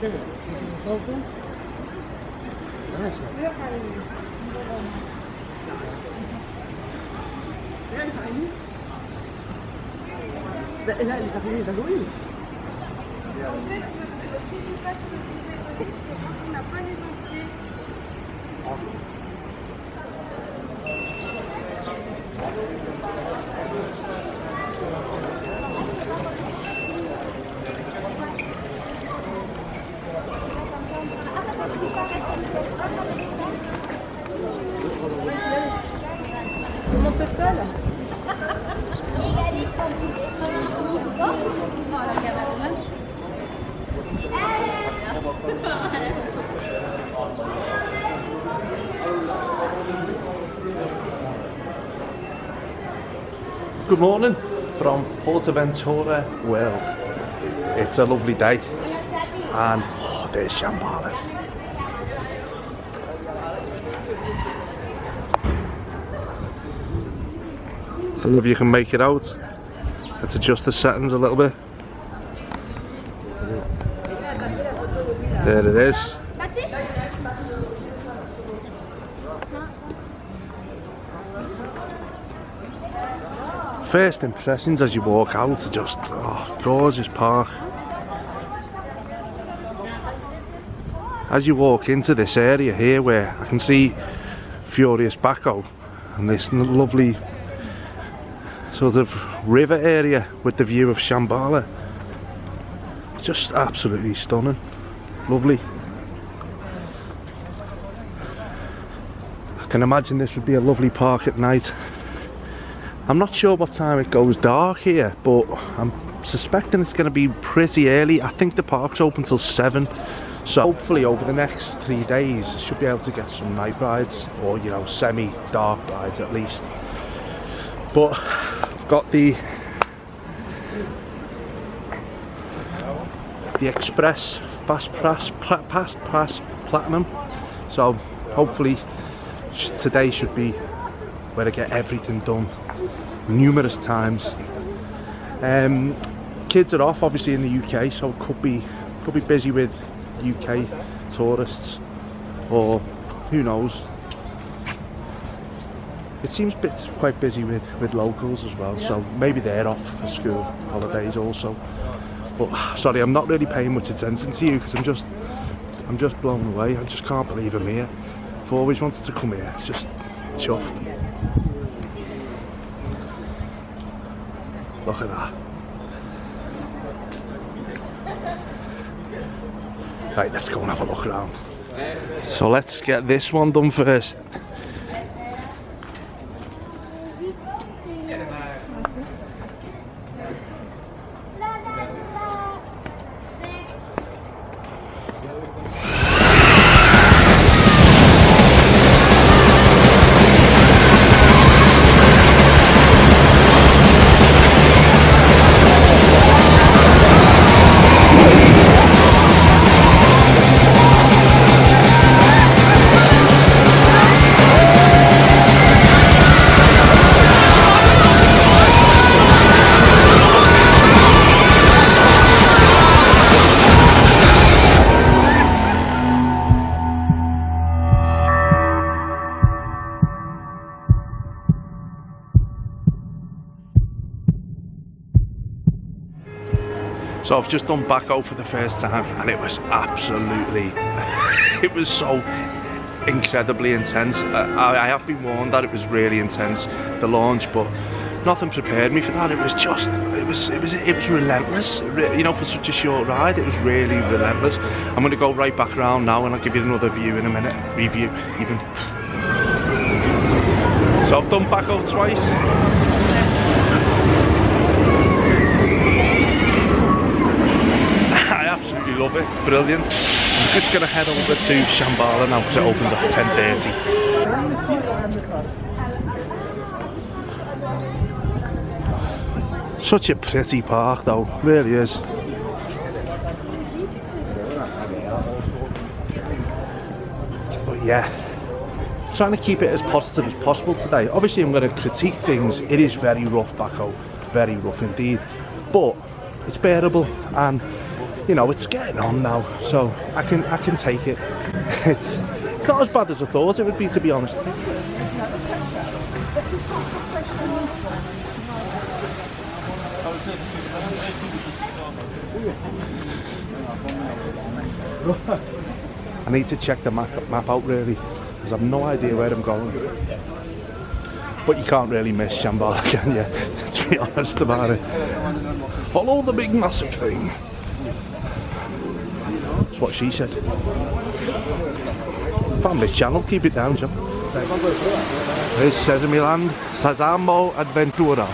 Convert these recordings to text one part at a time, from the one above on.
Là, les araignées d'Halloween. On n'a pas les entiers. Tu montes seul? Good morning from Portaventura World. It's a lovely day and there's Shambhala. I don't know if you can make it out. Let's adjust the settings a little bit. There it is. First impressions as you walk out are just, gorgeous park. As you walk into this area here where I can see Furious Baco and this lovely sort of river area with the view of Shambhala. It's just absolutely stunning. Lovely. I can imagine this would be a lovely park at night. I'm not sure what time it goes dark here, but I'm suspecting it's going to be pretty early. I think the park's open till 7, so hopefully over the next 3 days I should be able to get some night rides, or you know, semi-dark rides at least. But I've got the Express Fast Pass Platinum, so hopefully today should be where I get everything done numerous times. Kids are off obviously in the UK, so it could be busy with UK tourists, or who knows. It seems quite busy with locals as well, so maybe they're off for school holidays also. But sorry, I'm not really paying much attention to you because I'm just blown away. I just can't believe I'm here. I've always wanted to come here. It's just chuffed. Look at that. Right, let's go and have a look around. So let's get this one done first. So I've just done Baco for the first time and it was absolutely, it was so incredibly intense. I have been warned that it was really intense, the launch, but nothing prepared me for that. It was just, it was relentless. You know, for such a short ride, it was really relentless. I'm going to go right back around now and I'll give you another view in a minute, review even. So I've done Baco twice. Absolutely love it, it's brilliant. I'm just going to head over to Shambhala now because it opens at 10:30. Such a pretty park though, really is. But yeah, trying to keep it as positive as possible today. Obviously I'm going to critique things. It is very rough, Baco, very rough indeed, but it's bearable, and you know, it's getting on now, so I can take it. It's not as bad as I thought it would be, to be honest. I need to check the map out really, because I've no idea where I'm going. But you can't really miss Shambhala, can you? Let's be honest about it. Follow the big massive thing. That's what she said. Family channel, keep it down, John. There's Sesame Land, Sesamo Adventura.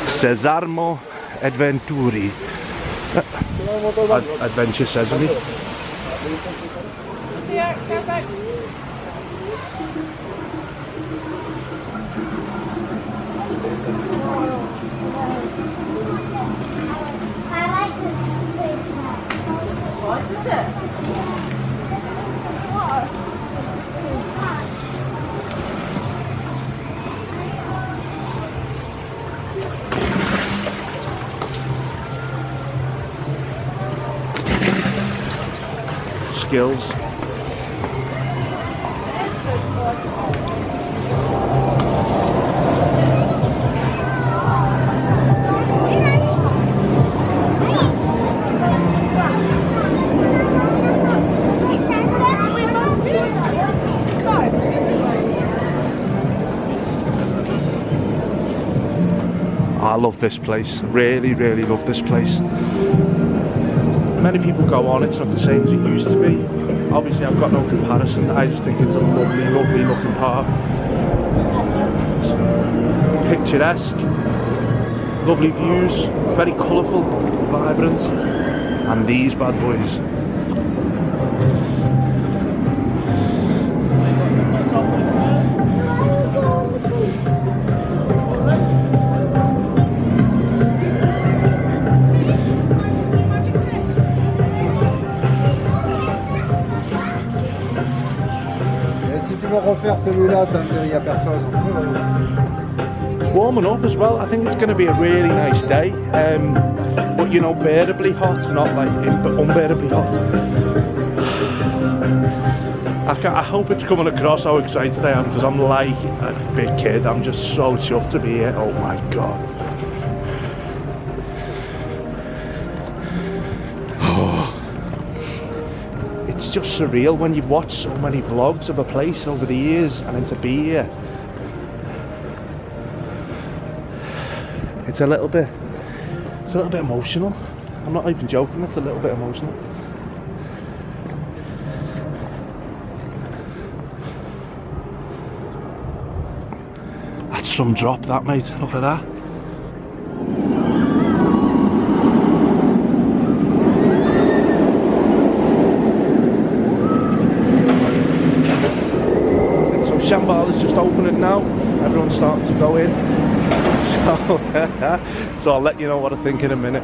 Sesamo Adventuri. Adventure Sesame. Yeah, go back. I like this place. What is it? Skills. I love this place, really love this place. Many people go on, it's not the same as it used to be. Obviously I've got no comparison, I just think it's a lovely looking park. Picturesque, lovely views, very colourful, vibrant, and these bad boys. Refaire celui-là, il n'y a personne. It's warming up as well. I think it's going to be a really nice day, but you know, bearably hot, not like unbearably hot. I hope it's coming across how excited I am, because I'm like a big kid. I'm just so chuffed to be here. Oh my god. It's just surreal when you've watched so many vlogs of a place over the years, and then to be here. It's a little bit emotional. I'm not even joking, it's a little bit emotional. That's some drop, that, mate. Look at that. Shambhala's just opening now. Everyone's starting to go in. So I'll let you know what I think in a minute.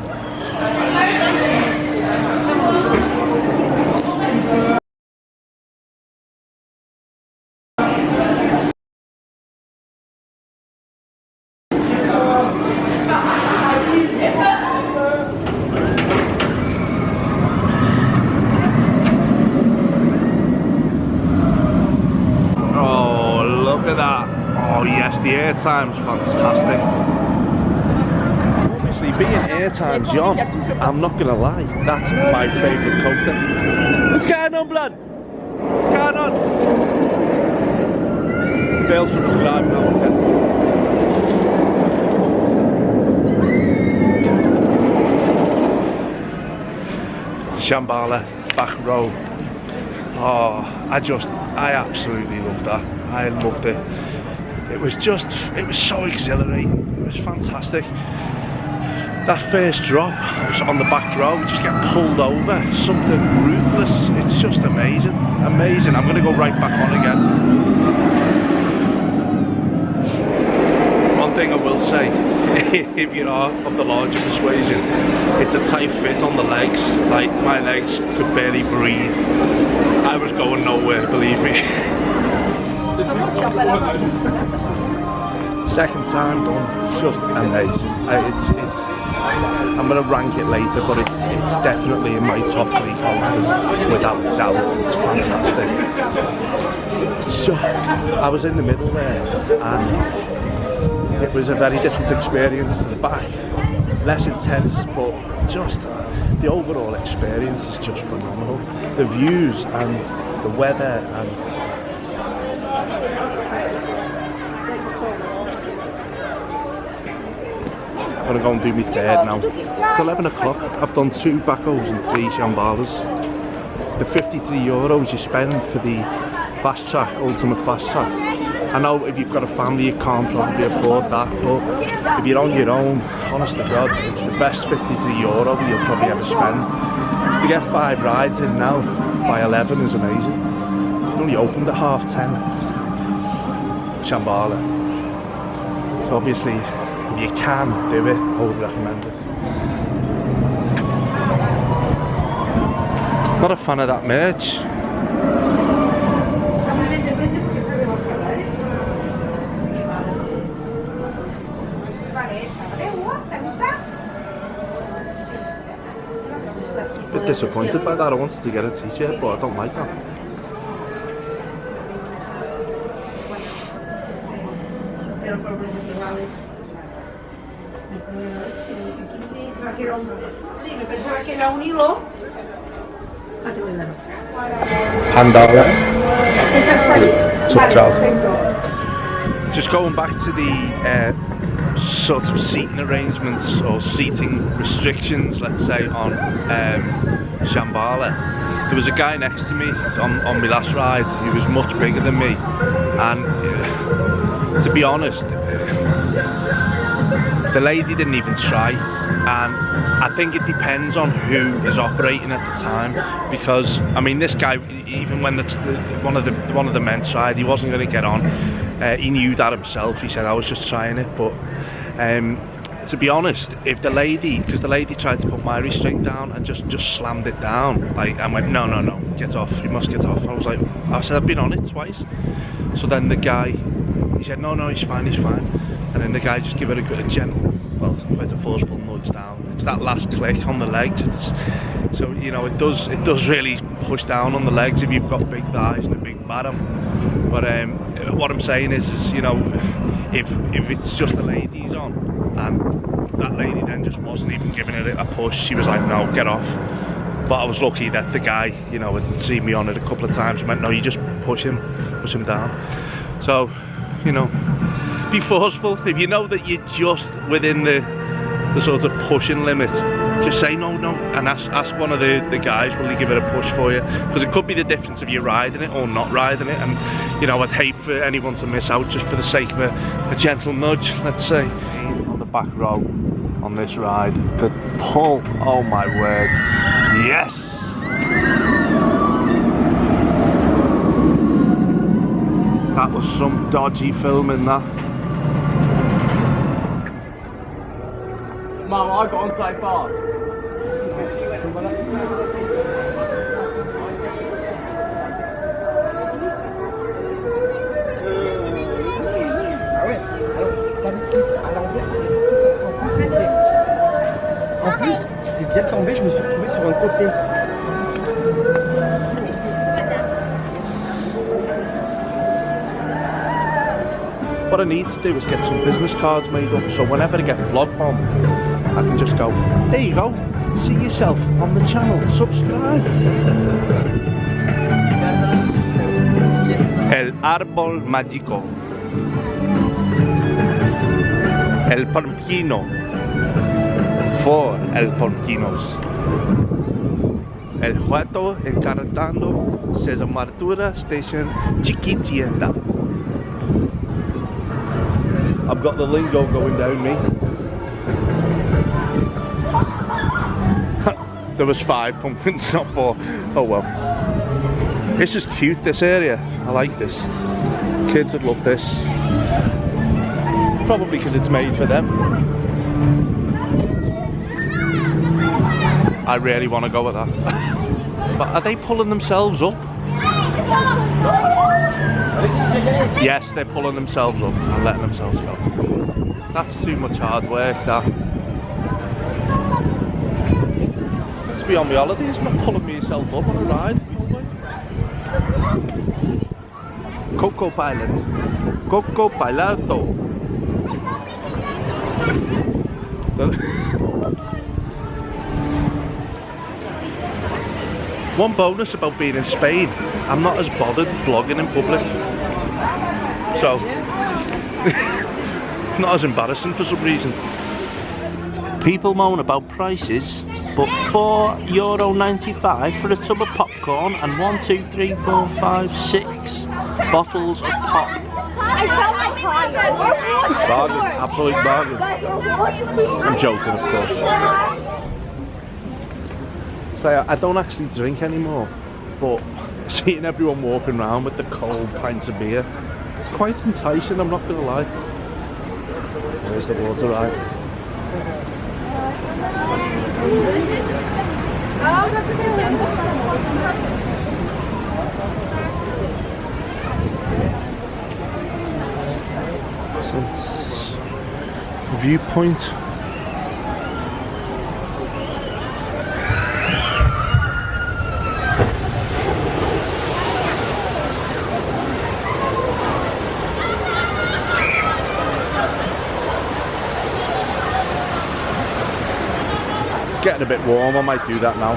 Look at that. Oh yes, the airtime's fantastic. Obviously being airtime's John, I'm not gonna lie, that's my favourite coaster. What's going on, blood? What's going on? They'll subscribe now, definitely. Shambhala, back row. Oh, I absolutely loved that. I loved it. It was so exhilarating. It was fantastic. That first drop was on the back row, we just get pulled over. Something ruthless. It's just amazing. Amazing. I'm going to go right back on again. One thing I will say, if you are of the larger persuasion, it's a tight fit on the legs. Like, my legs could barely breathe. I was going nowhere, believe me. Second time done, just amazing. It's I'm gonna rank it later, but it's definitely in my top 3 coasters without doubt. It's fantastic. So I was in the middle there, and it was a very different experience to the back. Less intense, but just the overall experience is just phenomenal. The views and the weather and I'm gonna go and do my third now. It's 11 o'clock. I've done 2 Bacos and 3 Shambhalas. The €53 you spend for the fast track, ultimate fast track. I know if you've got a family you can't probably afford that, but if you're on your own, honest to God, it's the best €53 you'll probably ever spend. To get 5 rides in now by 11 is amazing. It only opened at 10:30. Shambhala. So obviously, if you can do it, I would recommend it. Not a fan of that merch. A bit disappointed by that. I wanted to get a t-shirt, but I don't like that. Handala. Tough crowd. Just going back to the sort of seating arrangements or seating restrictions, let's say, on Shambhala. There was a guy next to me on my last ride who was much bigger than me, and to be honest, the lady didn't even try. And I think it depends on who is operating at the time, because I mean, this guy, even when one of the men tried, he wasn't going to get on. He knew that himself. He said, I was just trying it. But to be honest, if the lady, because the lady tried to put my restraint down and just slammed it down, like, I went, no, get off, you must get off. I said, I've been on it twice. So then the guy, he said, no, he's fine. And then the guy just gave it a gentle, well, quite a forceful nudge down. It's that last click on the legs. So you know, it does really push down on the legs if you've got big thighs and a big bottom. But what I'm saying is you know, if it's just the ladies on, and that lady then just wasn't even giving it a push, she was like, no, get off. But I was lucky that the guy, you know, had seen me on it a couple of times and went, no, you just push him down. So, you know, be forceful. If you know that you're just within the sort of pushing limit, just say no, and ask one of the guys, will he give it a push for you? Because it could be the difference of you riding it or not riding it, and you know, I'd hate for anyone to miss out just for the sake of a gentle nudge, let's say. On the back row on this ride, the pull, oh my word, yes! That was some dodgy filming, that. Mum, I got on so fast. En plus, c'est bien tombé, je me suis retrouvé sur un côté. What I need to do is get some business cards made up, so whenever I get vlog bomb, I can just go, there you go, see yourself on the channel, subscribe. El árbol mágico. El pumpkino. For el pumpkinos. El juego encartando Cesar Martura Station Chiquitienda. I've got the lingo going down me. There was 5 pumpkins, not 4. Oh well. This is cute, this area. I like this. Kids would love this. Probably because it's made for them. I really want to go with that. But are they pulling themselves up? Yes, they're pulling themselves up and letting themselves go. That's too much hard work, that. to be on my holidays, not pulling myself up on a ride. Coco Pilot. Coco Piloto. One bonus about being in Spain, I'm not as bothered vlogging in public. So, it's not as embarrassing for some reason. People moan about prices, but €4.95 for a tub of popcorn and 1, 2, 3, 4, 5, 6 bottles of pop. Bargain, absolute bargain. I'm joking, of course. So I don't actually drink anymore, but seeing everyone walking around with the cold pints of beer, it's quite enticing, I'm not gonna lie. There's the water, right? Viewpoint. Getting a bit warm, I might do that now.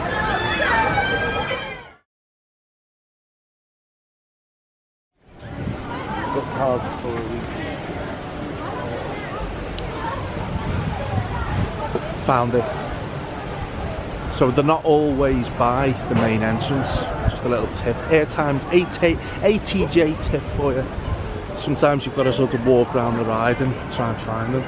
Got cards for a week. Found it. So they're not always by the main entrance, just a little tip. Airtime, ATJ tip for you. Sometimes you've got to sort of walk around the ride and try and find them.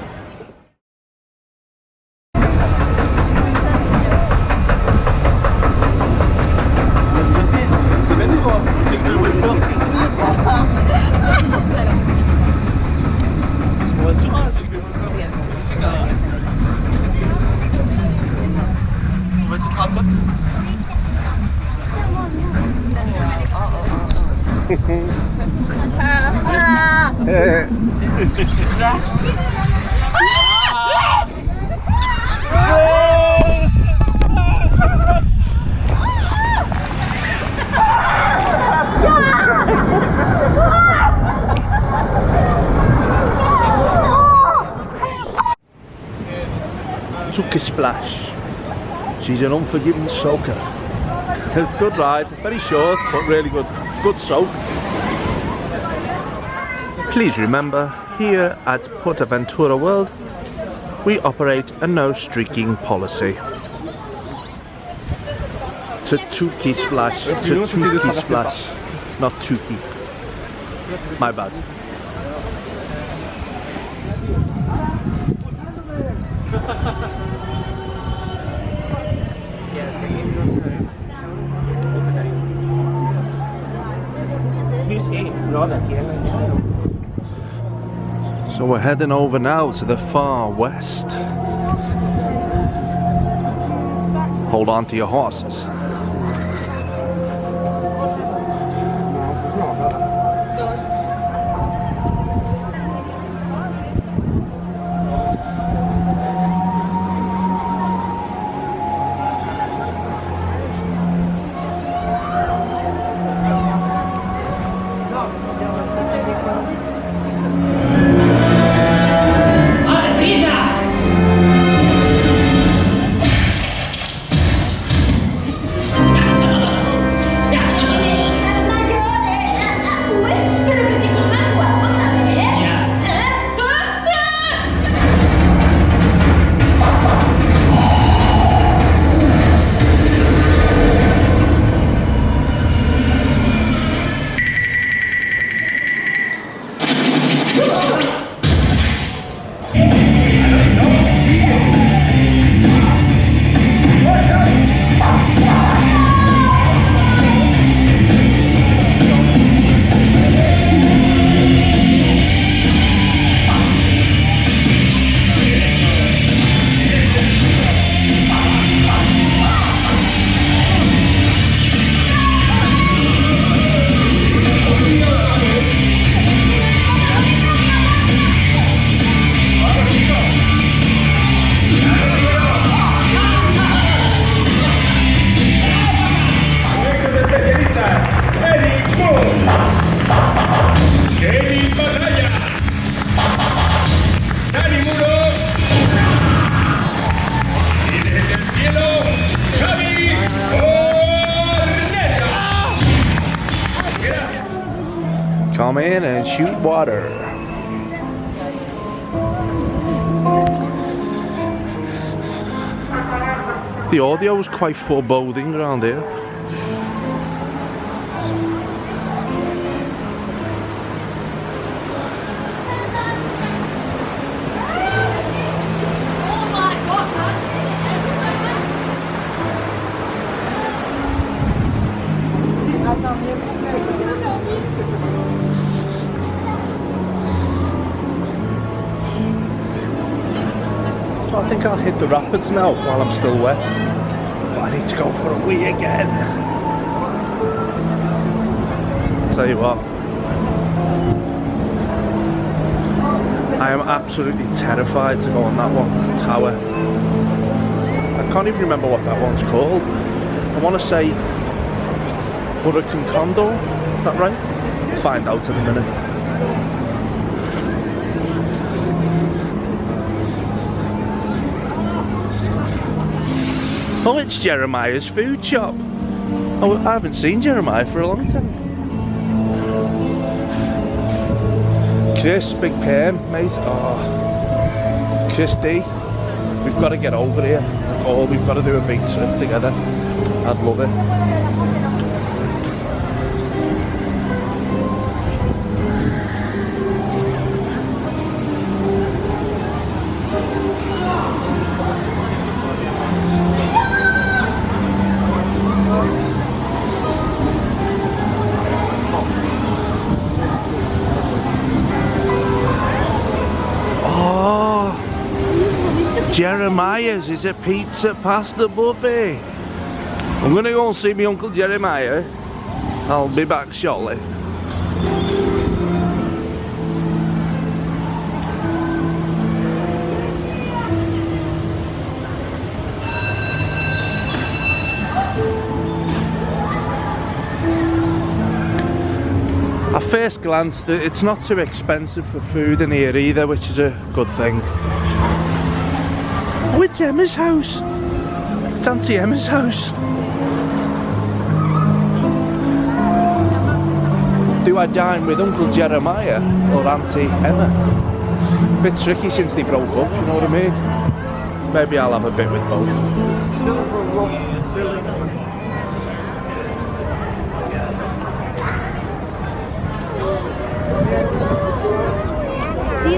Took a splash. She's an unforgiving soaker. It's a good ride, very short but really good. Good soak. Please remember, here at Portaventura World, we operate a no streaking policy. Tuki splash, Tuki splash, not Tuki. My bad. So we're heading over now to the far west. Hold on to your horses. Come in and shoot water. The audio was quite foreboding around here. So I think I'll hit the rapids now while I'm still wet. But I need to go for a wee again. I'll tell you what. I am absolutely terrified to go on that one, that tower. I can't even remember what that one's called. I want to say Hurricane Condor, is that right? We'll find out in a minute. Oh, it's Jeremiah's food shop. Oh, I haven't seen Jeremiah for a long time. Chris, big perm, mate. Oh, Christy, we've got to get over here. Oh, we've got to do a big trip together. I'd love it. Jeremiah's is a pizza pasta buffet. I'm gonna go and see my Uncle Jeremiah. I'll be back shortly. At first glance, it's not too expensive for food in here either, which is a good thing. Oh, it's Emma's house. It's Auntie Emma's house. Do I dine with Uncle Jeremiah or Auntie Emma? Bit tricky since they broke up, you know what I mean? Maybe I'll have a bit with both.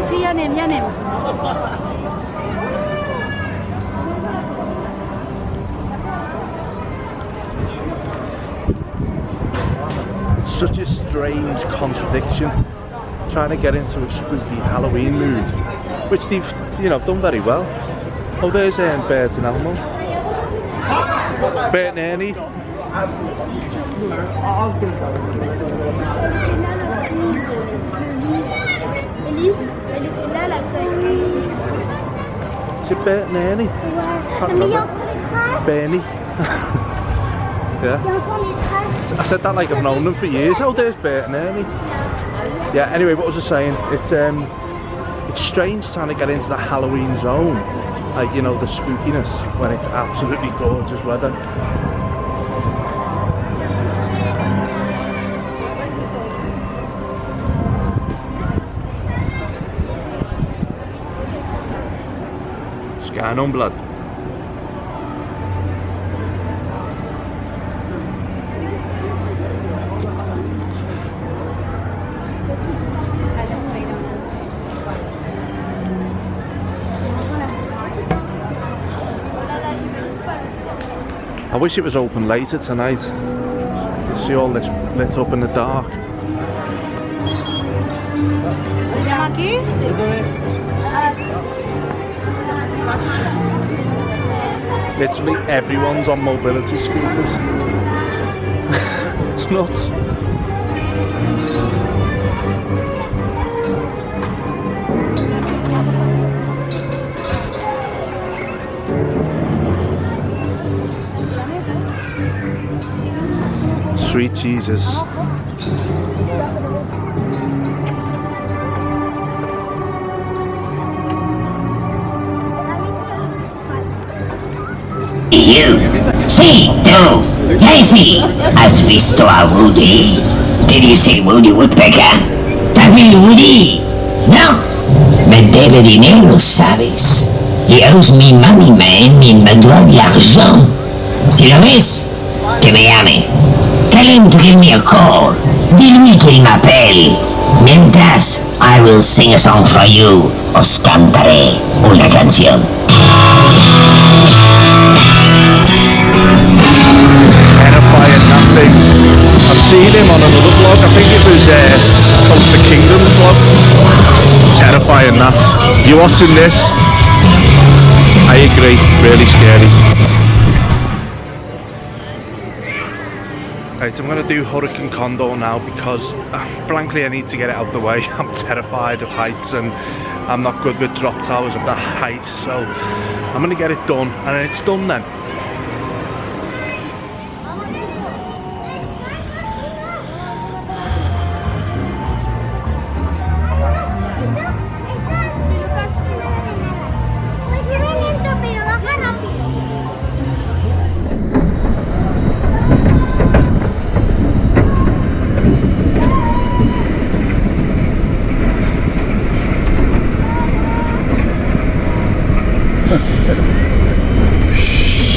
Sí, ya nem. Such a strange contradiction, trying to get into a spooky Halloween mood, which they've, done very well. Oh, there's Bert and Elmo. Bert and Ernie. Is it Bert and Ernie? Can't remember. Bernie. Yeah. I said that like I've known them for years. Oh, there's Bert and Ernie. Yeah, anyway, what was I saying? It's strange trying to get into the Halloween zone. Like, the spookiness when it's absolutely gorgeous weather. What's going on, blood? I wish it was open later tonight. You see all this lit up in the dark. Literally everyone's on mobility scooters. It's nuts. Sweet Jesus. You, sì, tu, Casey, has visto a Woody? Qué dice Woody Woodpecker? ¿Estás bien, Woody? No. Me debe dinero, ¿sabes? He owes me money, man. Me doit de l'argent. Si lo ves, que me llame. Tell him to give me a call. Dile que m'appelle. Mientras, I will sing a song for you. Os cantaré una canción. Terrifying, that thing. I've seen him on another vlog. I think it was Coast of Kingdoms vlog. Terrifying, that. You watching this? I agree. Really scary. Right, I'm going to do Hurricane Condor now because frankly I need to get it out of the way. I'm terrified of heights and I'm not good with drop towers of that height, so I'm going to get it done and it's done then.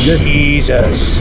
Jesus.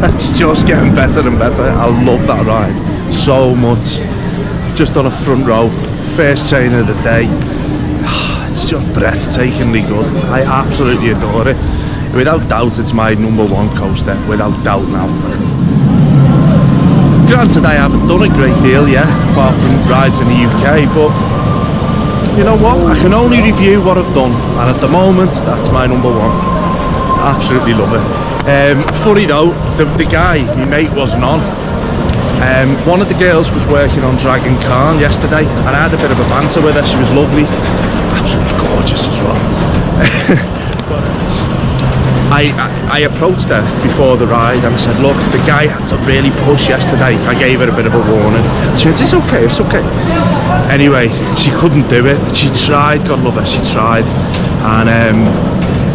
It's just getting better and better. I love that ride so much. Just on a front row, first train of the day. It's just breathtakingly good. I absolutely adore it. Without doubt, it's my #1 coaster, without doubt now. Granted, I haven't done a great deal yet, apart from rides in the UK, but you know what? I can only review what I've done, and at the moment, that's my #1. Absolutely love it. Funny though, the guy, my mate, wasn't on. One of the girls was working on Dragon Khan yesterday, and I had a bit of a banter with her. She was lovely, absolutely gorgeous as well. But I approached her before the ride and I said, look, the guy had to really push yesterday. I gave her a bit of a warning. She went, it's okay, it's okay. Anyway, she couldn't do it. She tried, God love her, she tried. And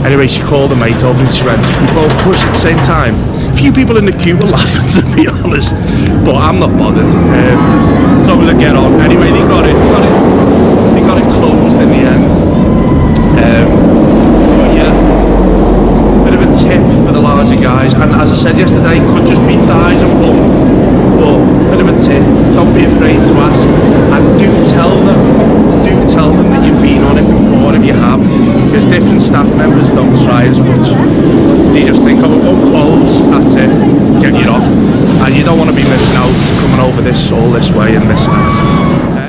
anyway, she called her mate over and she went, we both pushed at the same time. A few people in the queue were laughing, to be honest, but I'm not bothered. So I'm gonna get on. Anyway, they got it closed in the end. But yeah, bit of a tip for the larger guys, and as I said yesterday, could just be thighs and bum, but bit of a tip, don't be afraid to ask, and do tell them that you've been on it before if you have, because different staff members don't try as much. They just think, oh, it won't close, that's it, get you off, and you don't want to be missing out, coming over this all this way and missing out.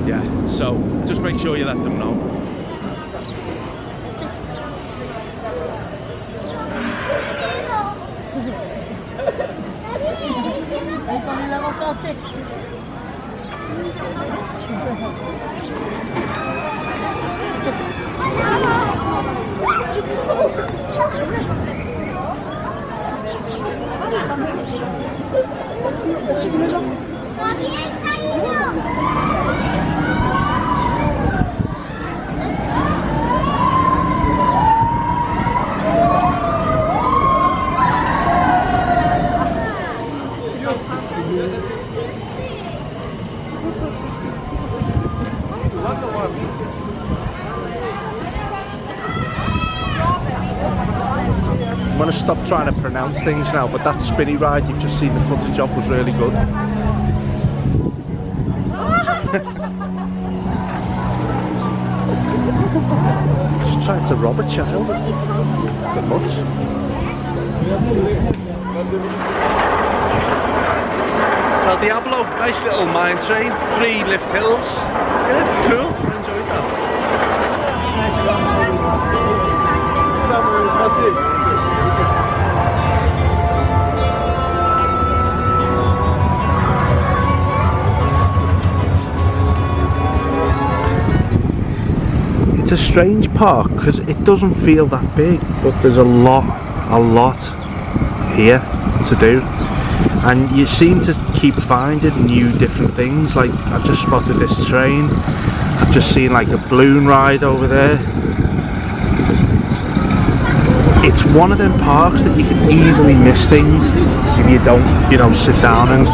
Yeah, so just make sure you let them know. I'm going to stop trying to pronounce things now, but that spinny ride you've just seen the footage of was really good. Just tried to rob a child. A bit much. Well, Diablo, nice little mine train, 3 lift hills. Yeah, cool, I enjoyed that. It's a strange park because it doesn't feel that big, but there's a lot here to do, and you seem to keep finding new different things. Like I've just spotted this train, I've just seen like a balloon ride over there. It's one of them parks that you can easily miss things if you don't, you know, sit down and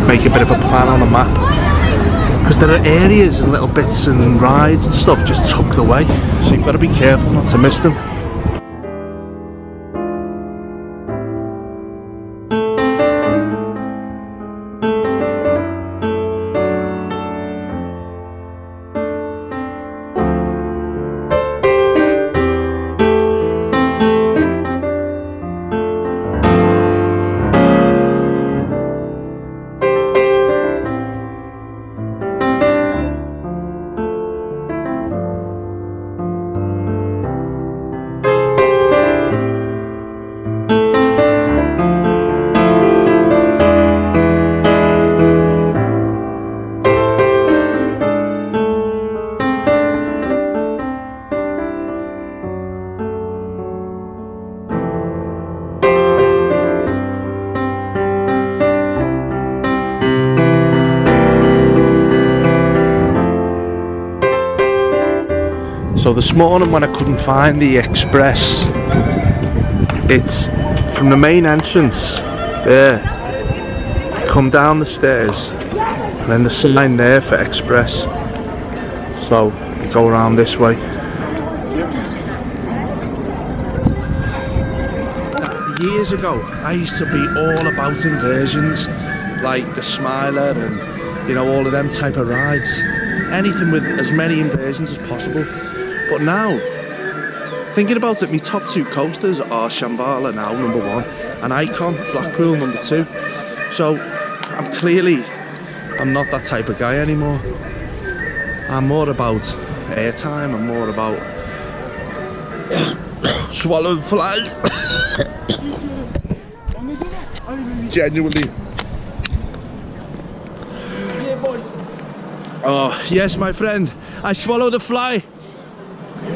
make a bit of a plan on a map. Because there are areas and little bits and rides and stuff just tucked away, so you've got to be careful not to miss them. So this morning when I couldn't find the express, it's from the main entrance there, come down the stairs and then the sign there for express, so you go around this way. Years ago I used to be all about inversions, like the Smiler and, you know, all of them type of rides, anything with as many inversions as possible. But now, thinking about it, my top 2 coasters are Shambhala now, number 1, and Icon, Blackpool, number 2. So, I'm not that type of guy anymore. I'm more about airtime, I'm more about swallowing flies. Genuinely. Oh, yes, my friend, I swallowed a fly.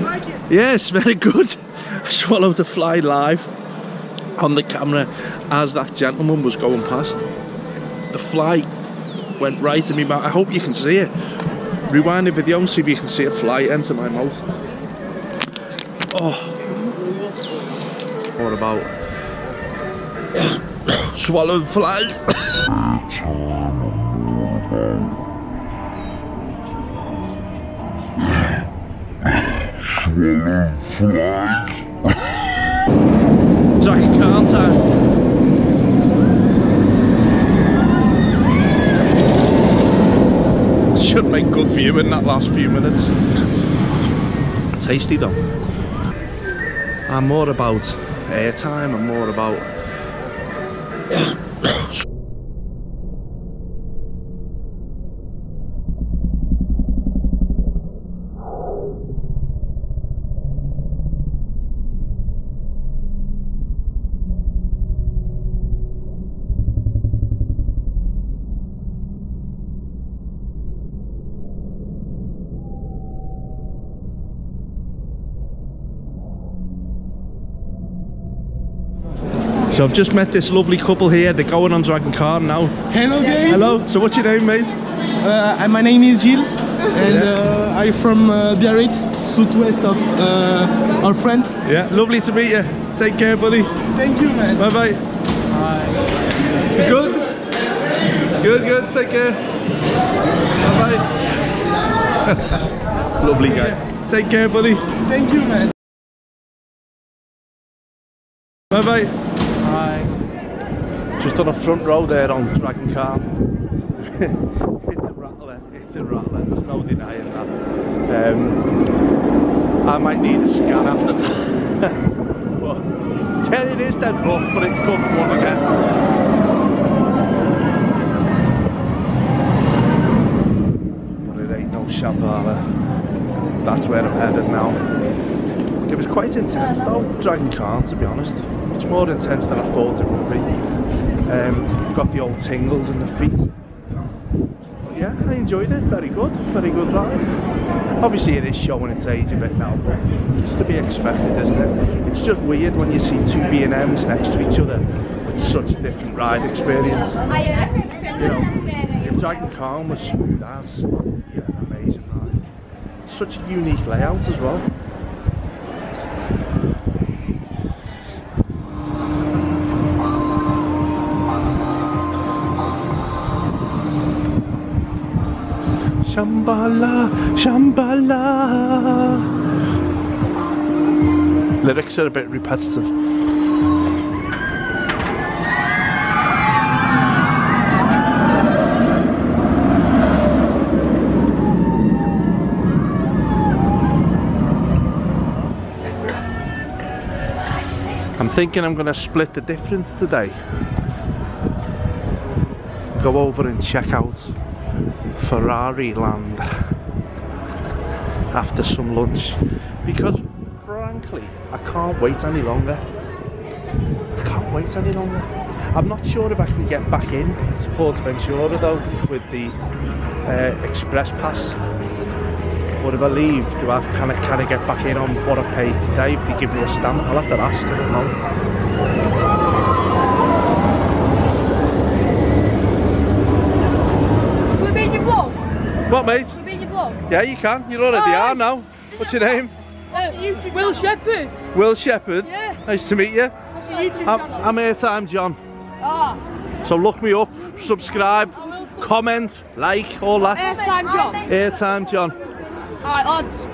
Like it? Yes, very good. I swallowed the fly live on the camera as that gentleman was going past. The fly went right in my mouth. I hope you can see it. Rewind the video and see if you can see a fly enter my mouth. Oh. What about swallowing flies? Jacket car time. Should make good viewing that last few minutes. Tasty though. I'm more about airtime, I'm more about So I've just met this lovely couple here. They're going on Dragon Car now. Hello guys. Hello. So what's your name, mate? My name is Gilles, and I'm from Biarritz, southwest of our friends. Yeah. Lovely to meet you. Take care, buddy. Thank you, man. Bye bye. Bye. Good. Good. Take care. Bye bye. Lovely guy. Take care, buddy. Thank you, man. Bye bye. Hi. Just on the front row there on Dragon Car. It's a rattler. It's a rattler. There's no denying that. I might need a scan after that. But it is dead rough, but it's good fun again. No Shambhala. That's where I'm headed now. It was quite intense though, Dragon Car, to be honest. Much more intense than I thought it would be. Got the old tingles in the feet. But yeah, I enjoyed it. Very good ride. Obviously it is showing its age a bit now, but it's to be expected, isn't it? It's just weird when you see two B&Ms next to each other with such a different ride experience. You know, if Dragon Car was smooth as, yeah, amazing ride. It's such a unique layout as well. Shambhala, Shambhala. Lyrics are a bit repetitive. I'm thinking I'm going to split the difference today. Go over and check out Ferrari land after some lunch, because frankly I can't wait any longer. I'm not sure if I can get back in to Portaventura though with the express pass, or if I leave, can I get back in on what I've paid today? If they give me a stamp, I'll have to ask, I don't know. What, mate? Can we be in your vlog? Yeah, you can. You already are now. What's your name? Will Shepherd. Will Shepherd? Yeah. Nice to meet you. What's your YouTube channel? I'm Airtime John. Ah. So look me up, subscribe, comment, like, all that. Airtime John. Airtime John. Alright, odds.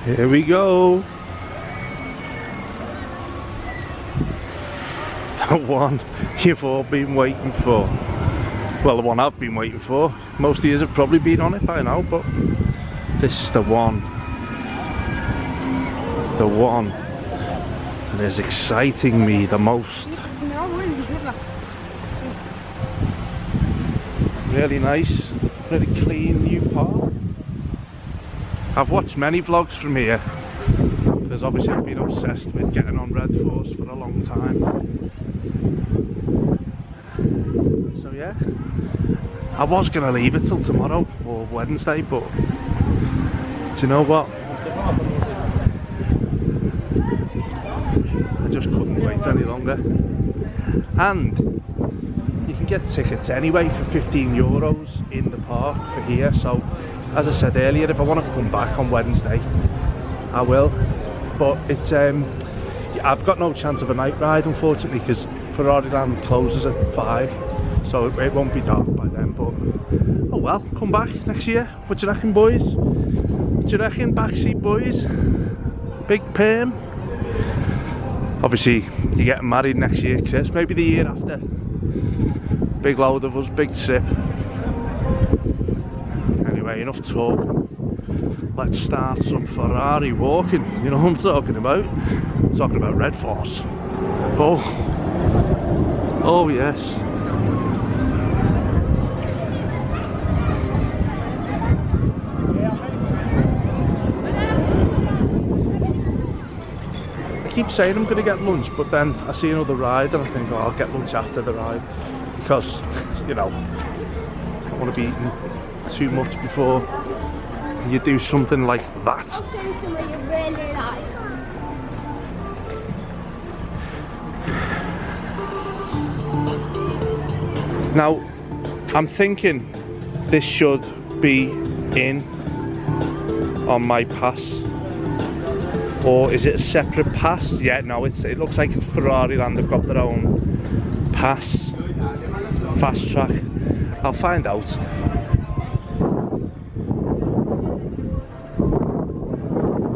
Here we go. The one you've all been waiting for. Well, the one I've been waiting for. Most of you have probably been on it by now, but this is the one. The one that is exciting me the most. Really nice, really clean new park. I've watched many vlogs from here, because obviously I've been obsessed with getting on Red Force for a long time. So yeah, I was going to leave it till tomorrow or Wednesday, but do you know what? I just couldn't wait any longer. And you can get tickets anyway for €15 in the park for here, so as I said earlier, if I want to come back on Wednesday, I will. But it's I've got no chance of a night ride, unfortunately, because Ferrari Land closes at 5, so it won't be dark by then. But oh well, come back next year. What do you reckon, boys? What do you reckon, backseat boys? Big perm. Obviously, you're getting married next year, Chris. Maybe the year after. Big load of us, big trip. Enough talk. Let's start some Ferrari walking. You know what I'm talking about? I'm talking about Red Force. Oh yes. I keep saying I'm going to get lunch, but then I see another ride and I think, oh, I'll get lunch after the ride, because, you know, I don't want to be eating too much before you do something like that. Now, I'm thinking this should be in on my pass. Or is it a separate pass? Yeah, no, it looks like it's Ferrari Land. They've got their own pass, fast track. I'll find out.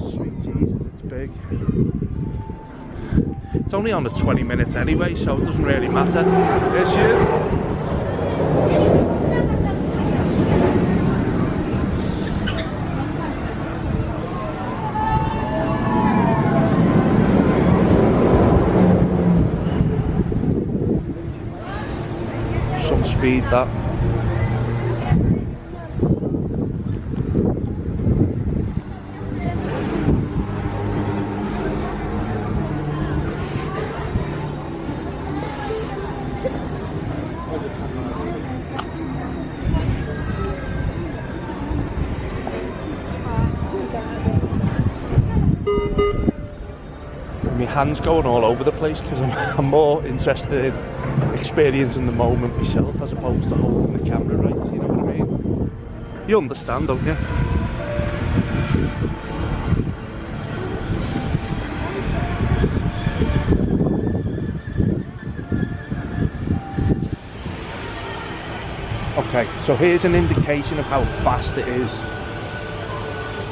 Sweet Jesus, it's big. It's only on the 20 minutes anyway, so it doesn't really matter. There she is. Some speed that. My hands going all over the place because I'm more interested in experiencing the moment myself as opposed to holding the camera right, you know what I mean? You understand, don't you? Okay, so here's an indication of how fast it is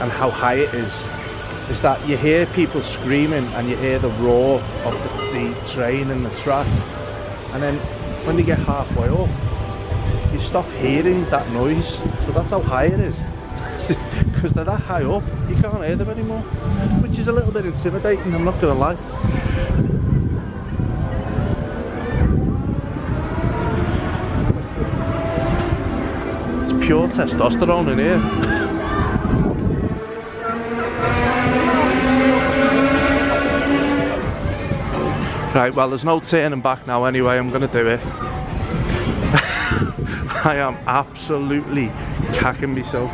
and how high it is that you hear people screaming and you hear the roar of the train and the track, and then when they get halfway up you stop hearing that noise. So that's how high it is. Because they're that high up you can't hear them anymore, which is a little bit intimidating, I'm not gonna lie. It's pure testosterone in here. Right, well there's no turning back now anyway, I'm gonna do it. I am absolutely cacking myself.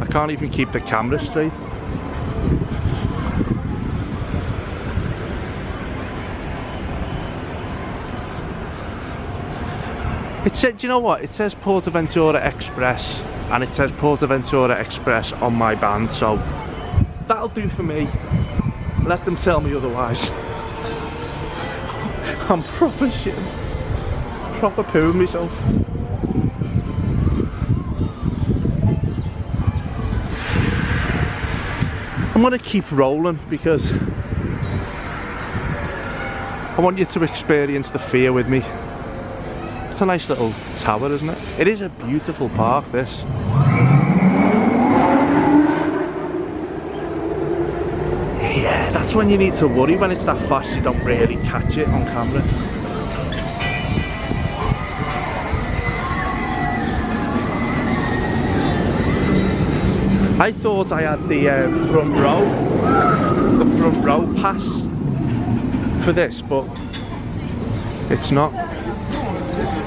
I can't even keep the camera straight. It said, do you know what? It says Portaventura Express and it says Portaventura Express on my band, so that'll do for me. Let them tell me otherwise. I'm proper shitting. Proper pooing myself. I'm gonna keep rolling because I want you to experience the fear with me. It's a nice little tower, isn't it? It is a beautiful park, this. Yeah, that's when you need to worry, when it's that fast you don't really catch it on camera. I thought I had the front row pass for this, but it's not.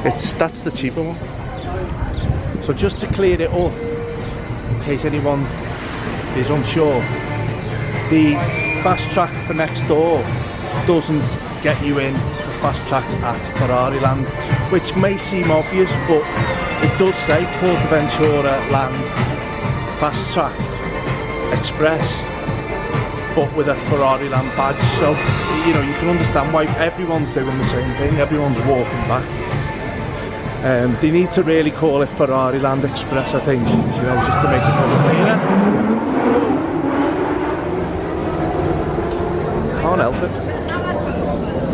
That's the cheaper one. So just to clear it up, in case anyone is unsure, the fast track for next door doesn't get you in for fast track at Ferrari Land, which may seem obvious, but it does say Portaventura Land Fast Track Express, but with a Ferrari Land badge. So you know, you can understand why everyone's doing the same thing, everyone's walking back. They need to really call it Ferrari Land Express, I think, you know, just to make it more cleaner. Can't help it.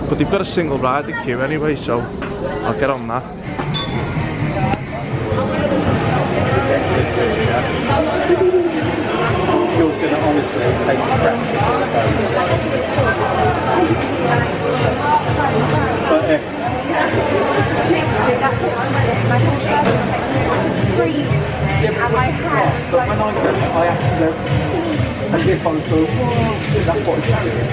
But they've got a single rider queue anyway, so I'll get on that. You're gonna honestly take a crap. But when I go, I actually, as if I was going, that's what it's doing.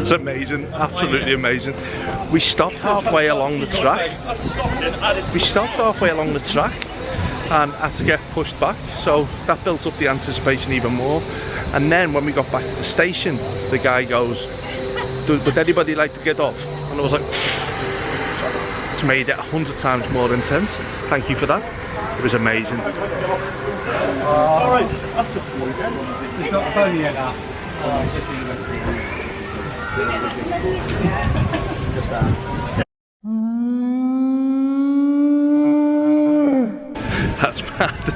It's amazing, absolutely amazing. We stopped halfway along the track. And had to get pushed back, so that built up the anticipation even more. And then when we got back to the station, the guy goes, would anybody like to get off? And I was like, it's made it 100 times more intense. Thank you for that. It was amazing. Alright, that's the school again. It's not funny yet now. Just that. That's bad.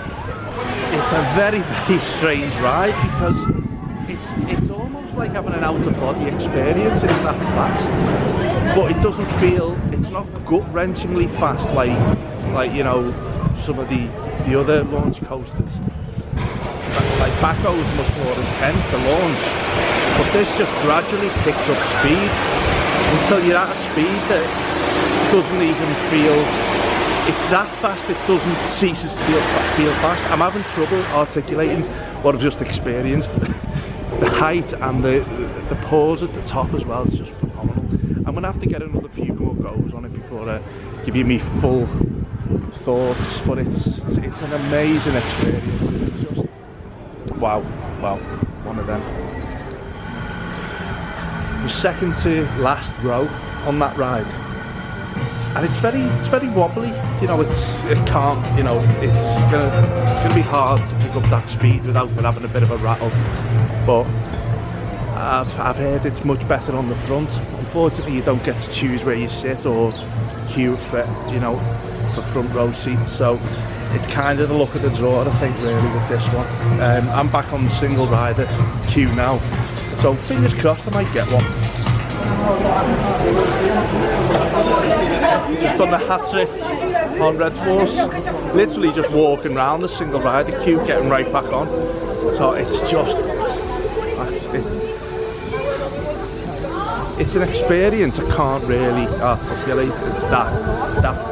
It's a very, very strange ride because it's almost like having an out-of-body experience. It's that fast, but it doesn't feel. It's not gut-wrenchingly fast like you know some of the other launch coasters. Like Baco is much more intense, the launch, but this just gradually picks up speed until you're at a speed that doesn't even feel. It's that fast it doesn't ceases to feel fast. I'm having trouble articulating what I've just experienced. The height and the pause at the top as well, it's just phenomenal. I'm gonna have to get another few more goes on it before I give you me full thoughts, but it's an amazing experience. It's just wow, one of them. The second to last row on that ride. And it's very wobbly, you know. It can't, you know. It's gonna be hard to pick up that speed without it having a bit of a rattle. But I've heard it's much better on the front. Unfortunately, you don't get to choose where you sit or queue for, you know, for front row seats. So it's kind of the luck of the draw, I think, really, with this one. I'm back on the single rider queue now, so fingers crossed I might get one. Just done the hat trick on Red Force, literally just walking around the single rider queue, getting right back on. So it's just, it's an experience I can't really articulate. It's that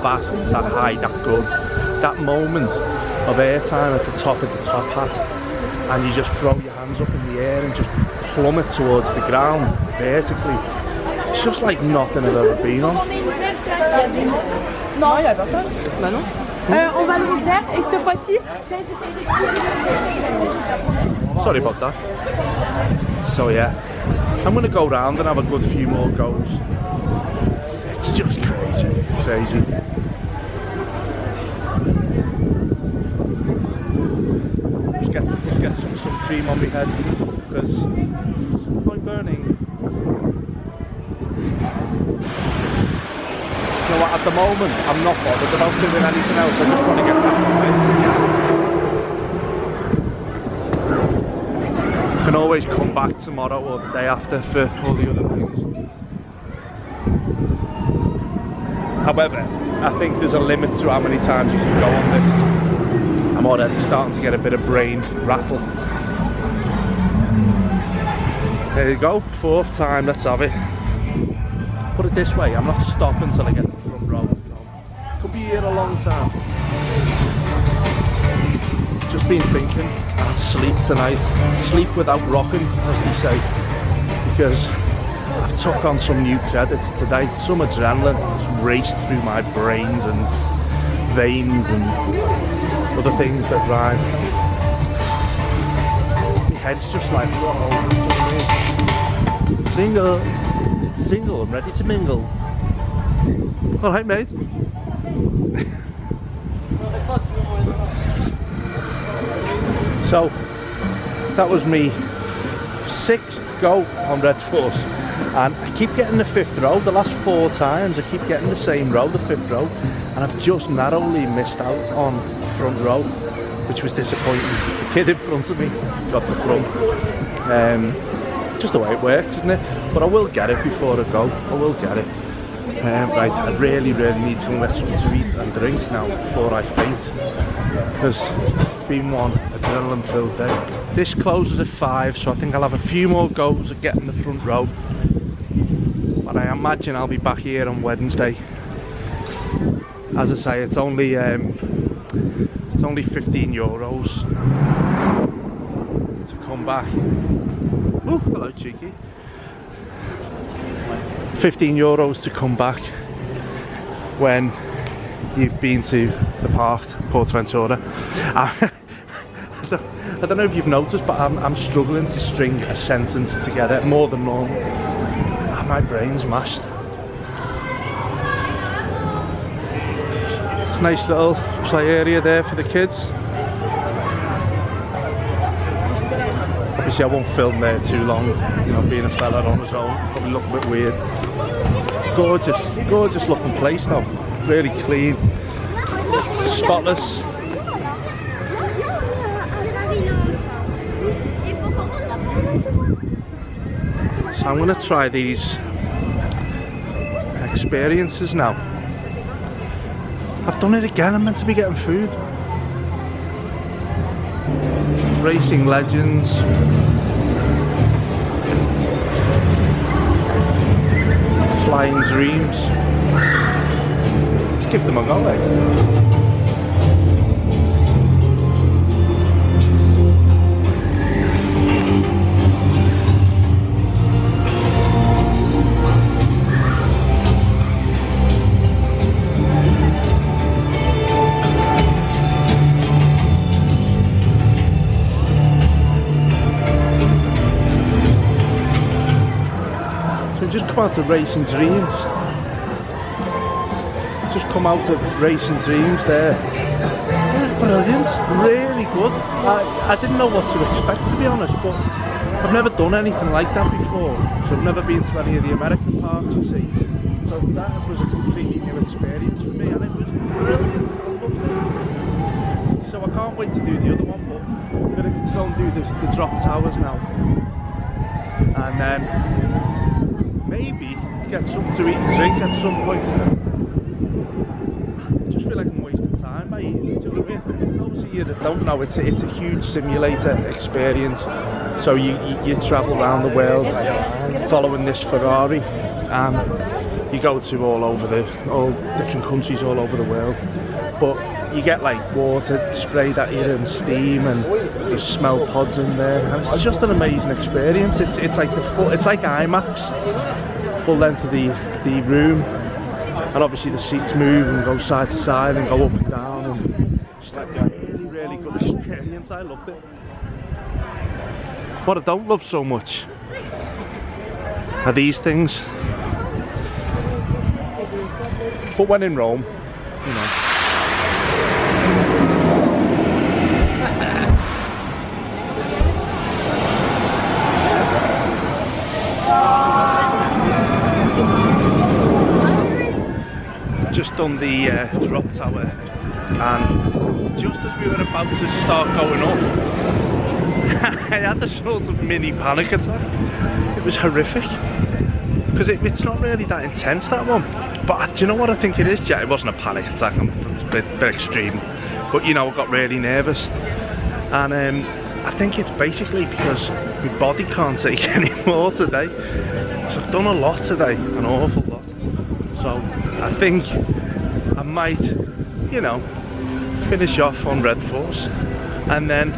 fast, that high, that good, that moment of airtime at the top of the top hat, and you just throw your hands up in the air and just plummet towards the ground vertically. It's just like nothing I've ever been on. Non, il y a personne. Bah non. On va le faire et cette fois-ci. Sorry about that. So yeah, I'm gonna go round and have a good few more goes. It's just crazy. It's crazy. Just get some cream on my head because I'm burning. You know what, at the moment I'm not bothered about doing anything else. I just want to get back on this. I can always come back tomorrow or the day after for all the other things. However, I think there's a limit to how many times you can go on this. I'm already starting to get a bit of brain rattle. There you go, 4th time, let's have it. Put it this way, I'm not stopping until I get the front row. Could be here a long time. Just been thinking, I'll sleep tonight. Sleep without rocking, as they say. Because I've took on some new credits today. Some adrenaline just raced through my brains and veins and other things that rhyme. My head's just like, whoa. Single, I'm ready to mingle. Alright, mate. So, that was me 6th go on Red Force, and I keep getting the 5th row. The last 4 times I keep getting the same row, the 5th row, and I've just narrowly missed out on the front row, which was disappointing. The kid in front of me got the front. Just the way it works, isn't it? But I will get it before I go. I will get it. Right, I really need to go and get something to eat and drink now before I faint, because it's been one adrenaline-filled day. This closes at 5, so I think I'll have a few more goes at getting the front row. But I imagine I'll be back here on Wednesday. As I say, it's only €15 to come back. Oh, hello, cheeky. €15 to come back when you've been to the park, Portaventura. I don't know if you've noticed, but I'm struggling to string a sentence together more than normal. my brain's mashed. It's a nice little play area there for the kids. Obviously I won't film there too long, you know, being a fella on his own, probably look a bit weird. Gorgeous, gorgeous looking place though, really clean, spotless. So I'm going to try these experiences now. I've done it again, I'm meant to be getting food. Racing Legends. Flying Dreams. Let's give them a go, eh? Just come out of Racing Dreams. Just come out of Racing Dreams there. It was brilliant, really good. I didn't know what to expect, to be honest, but I've never done anything like that before. So I've never been to any of the American parks, you see. So that was a completely new experience for me, and it was brilliant. I loved it. So I can't wait to do the other one, but I'm going to go and do the drop towers now. And then maybe get something to eat and drink at some point. I just feel like I'm wasting time by eating, do you know what I mean? For those of you that don't know, it's a huge simulator experience. So you travel around the world following this Ferrari, and you go to all different countries all over the world. But you get like water sprayed at you and steam, and the smell pods in there, and it's just an amazing experience. It's like it's like IMAX, full length of the room, and obviously the seats move and go side to side and go up and down, and just like really good experience. I loved it. What I don't love so much are these things, but when in Rome, you know. Just done the drop tower, and just as we were about to start going up, I had a sort of mini panic attack. It was horrific, because it's not really that intense, that one. But do you know what I think it is, Jet? It wasn't a panic attack, I'm a bit extreme, but you know, I got really nervous, and I think it's basically because my body can't take any more today. So I've done a lot today, an awful lot. So I think I might, you know, finish off on Red Force and then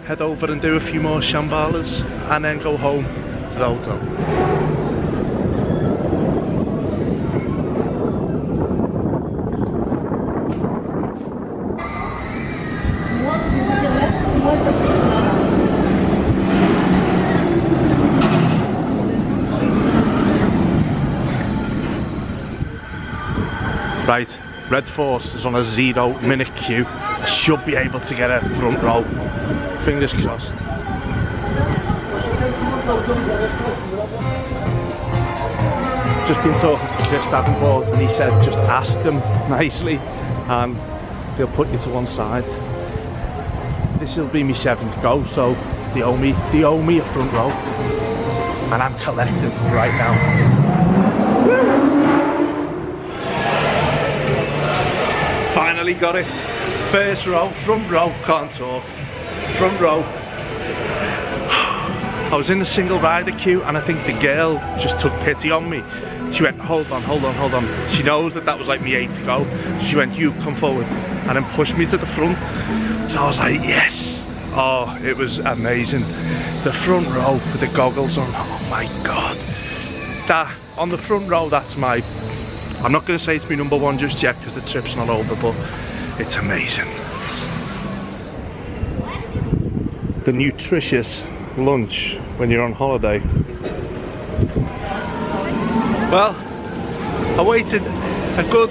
head over and do a few more Shambalas and then go home to the hotel. Right, Red Force is on a 0-minute queue. I should be able to get a front row. Fingers crossed. Just been talking to Chris Davenport, and he said just ask them nicely and they'll put you to one side. This will be my 7th go, so they owe me a front row, and I'm collecting right now. Finally got it. First row, front row, can't talk. Front row. I was in the single rider queue, and I think the girl just took pity on me. She went, hold on. She knows that was like my 8th go. She went, you come forward, and then pushed me to the front. So I was like, yes. Oh, it was amazing. The front row with the goggles on, oh my God. That, on the front row, that's my, I'm not going to say it's my number one just yet because the trip's not over, but it's amazing. The nutritious lunch when you're on holiday Well, I waited a good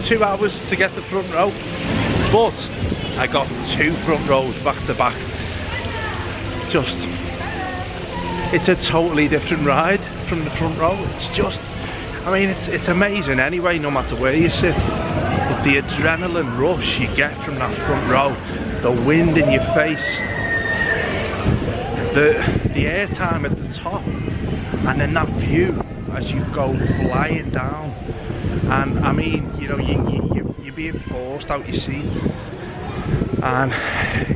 2 hours to get the front row, but I got 2 front rows back to back. Just, it's a totally different ride from the front row. It's just, I mean, it's amazing anyway, no matter where you sit. But the adrenaline rush you get from that front row, the wind in your face, the airtime at the top, and then that view as you go flying down. And I mean, you know, you're being forced out your seat, and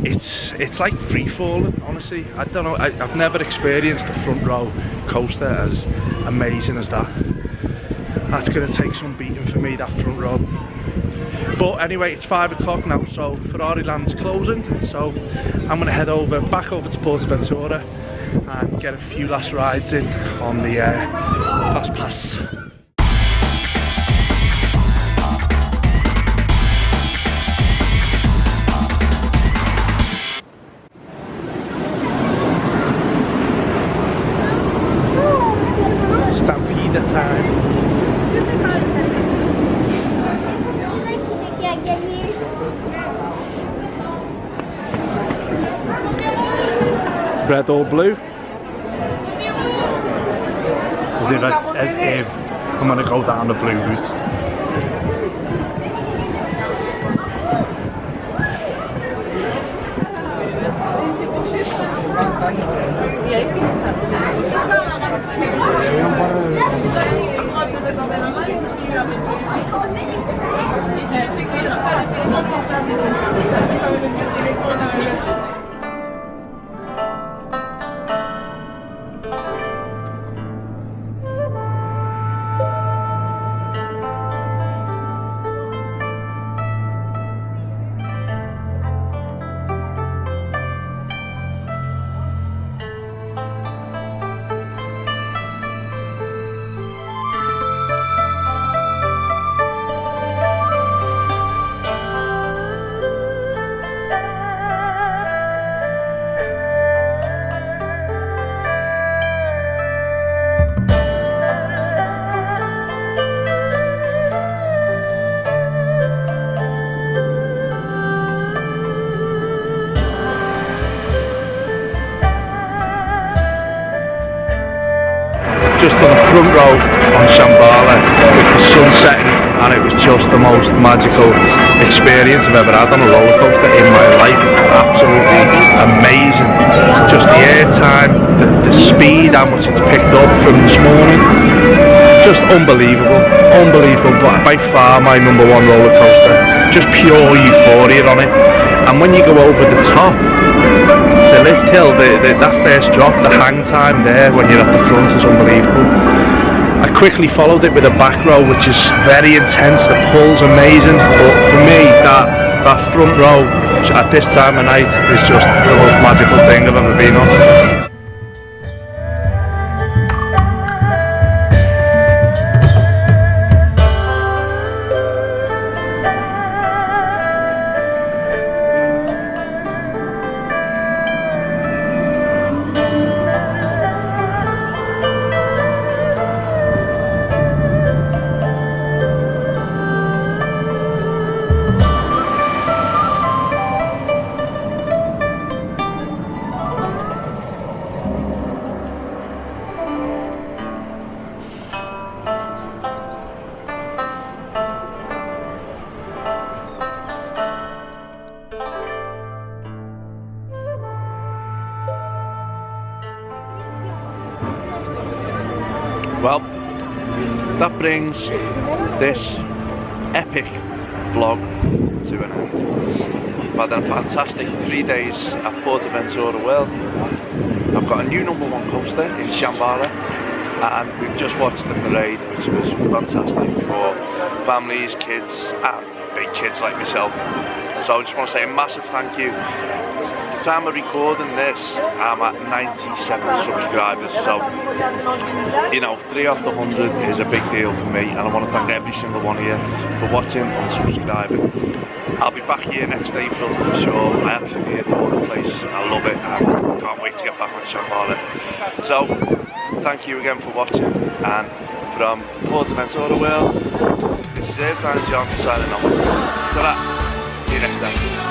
it's like free falling, honestly. I don't know, I've never experienced a front row coaster as amazing as that. That's going to take some beating for me, that front row. But anyway, it's 5 o'clock now, so Ferrari Land's closing, so I'm going to head back over to Portaventura and get a few last rides in on the Fast Pass. Stampede time. Red or blue? As if I'm gonna go down the blue route. Just on the front row on Shambhala with the sun setting, and it was just the most magical experience I've ever had on a roller coaster in my life. Absolutely amazing. Just the airtime, the speed, how much it's picked up from this morning. Just unbelievable, unbelievable. By far my #1 roller coaster. Just pure euphoria on it. And when you go over the top, the lift hill, that first drop, the hang time there when you're at the front is unbelievable. I quickly followed it with a back row, which is very intense. The pull's amazing, but for me, that front row at this time of night is just the most magical thing I've ever been on. Well, that brings this epic vlog to an end. I've had a fantastic 3 days at Portaventura World. I've got a new #1 coaster in Shambhala, and we've just watched the parade, which was fantastic for families, kids, and big kids like myself. So I just want to say a massive thank you. At the time of recording this, I'm at 97 subscribers, so you know, 3 off the 100 is a big deal for me, and I want to thank every single one of you for watching and subscribing. I'll be back here next April for sure. I absolutely adore the place, I love it, and I can't wait to get back on Shambhala. So thank you again for watching, and from Portaventura World, this is Airtime Johns signing off. Ta-ra! See you next time.